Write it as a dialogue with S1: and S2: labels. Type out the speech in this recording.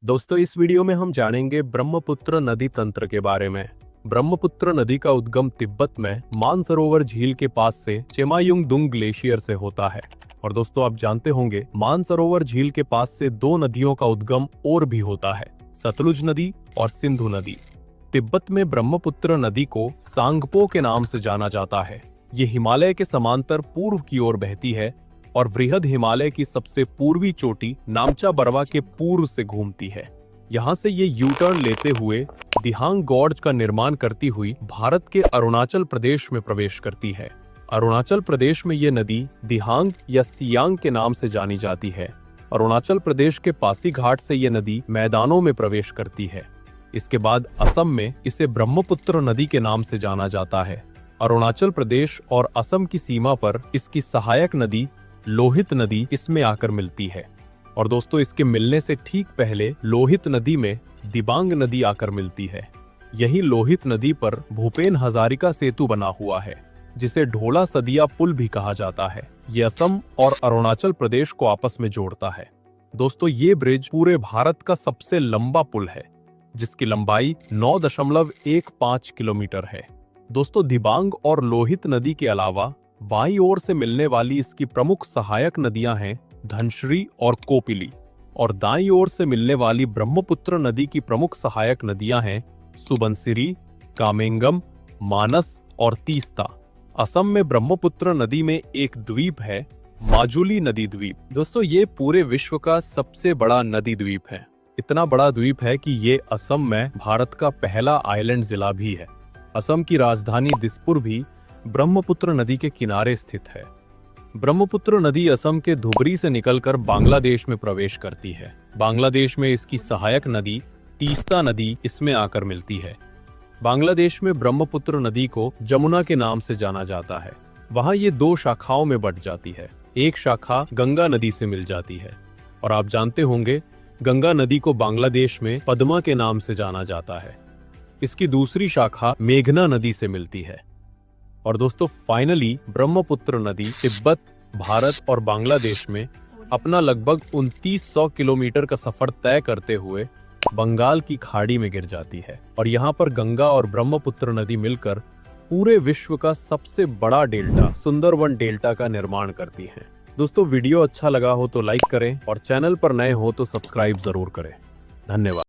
S1: दोस्तों, इस वीडियो में हम जानेंगे ब्रह्मपुत्र नदी तंत्र के बारे में। ब्रह्मपुत्र नदी का उद्गम तिब्बत में मानसरोवर झील के पास से चेमायुंगडुंग ग्लेशियर से होता है। और दोस्तों, आप जानते होंगे मानसरोवर झील के पास से दो नदियों का उद्गम और भी होता है, सतलुज नदी और सिंधु नदी। तिब्बत में ब्रह्मपुत्र नदी को सांगपो के नाम से जाना जाता है। ये हिमालय के समांतर पूर्व की ओर बहती है और वृहद हिमालय की सबसे पूर्वी चोटी नामचा बरवा के पूर्व से घूमती है। यहाँ से ये यू टर्न लेते हुए दिहांग गॉर्ज का निर्माण करती हुई भारत के अरुणाचल प्रदेश में प्रवेश करती है। अरुणाचल प्रदेश में ये नदी दिहांग या सियांग के नाम से जानी जाती है। अरुणाचल प्रदेश के पासीघाट से ये नदी मैदानों में प्रवेश करती है। इसके बाद असम में इसे ब्रह्मपुत्र नदी के नाम से जाना जाता है। अरुणाचल प्रदेश और असम की सीमा पर इसकी सहायक नदी लोहित नदी इसमें आकर मिलती है। और दोस्तों, इसके मिलने से ठीक पहले लोहित नदी में दिबांग नदी आकर मिलती है। यही लोहित नदी पर भूपेन हजारिका सेतु बना हुआ है, जिसे ढोला सदिया पुल भी कहा जाता है। ये असम और अरुणाचल प्रदेश को आपस में जोड़ता है। दोस्तों, ये ब्रिज पूरे भारत का सबसे लंबा पुल है, जिसकी लंबाई 9.15 किलोमीटर है। दोस्तों, दिबांग और लोहित नदी के अलावा बाईं ओर से मिलने वाली इसकी प्रमुख सहायक नदियां हैं धनश्री और कोपिली, और दाईं ओर से मिलने वाली ब्रह्मपुत्र नदी की प्रमुख सहायक नदियां हैं सुबनसिरी, कामेंगम, मानस और तीस्ता। असम में ब्रह्मपुत्र नदी में एक द्वीप है, माजुली नदी द्वीप। दोस्तों, ये पूरे विश्व का सबसे बड़ा नदी द्वीप है। इतना बड़ा द्वीप है कि ये असम में भारत का पहला आइलैंड जिला भी है। असम की राजधानी दिसपुर भी ब्रह्मपुत्र नदी के किनारे स्थित है। ब्रह्मपुत्र नदी असम के धुबरी से निकलकर बांग्लादेश में प्रवेश करती है। बांग्लादेश में इसकी सहायक नदी तीस्ता नदी इसमें आकर मिलती है। बांग्लादेश में ब्रह्मपुत्र नदी को जमुना के नाम से जाना जाता है। वहां ये दो शाखाओं में बंट जाती है। एक शाखा गंगा नदी से मिल जाती है, और आप जानते होंगे गंगा नदी को बांग्लादेश में पद्मा के नाम से जाना जाता है। इसकी दूसरी शाखा मेघना नदी से मिलती है। और दोस्तों, फाइनली ब्रह्मपुत्र नदी तिब्बत, भारत और बांग्लादेश में अपना लगभग 2900 किलोमीटर का सफर तय करते हुए बंगाल की खाड़ी में गिर जाती है। और यहाँ पर गंगा और ब्रह्मपुत्र नदी मिलकर पूरे विश्व का सबसे बड़ा डेल्टा सुंदरवन डेल्टा का निर्माण करती है। दोस्तों, वीडियो अच्छा लगा हो तो लाइक करें और चैनल पर नए हो तो सब्सक्राइब जरूर करें। धन्यवाद।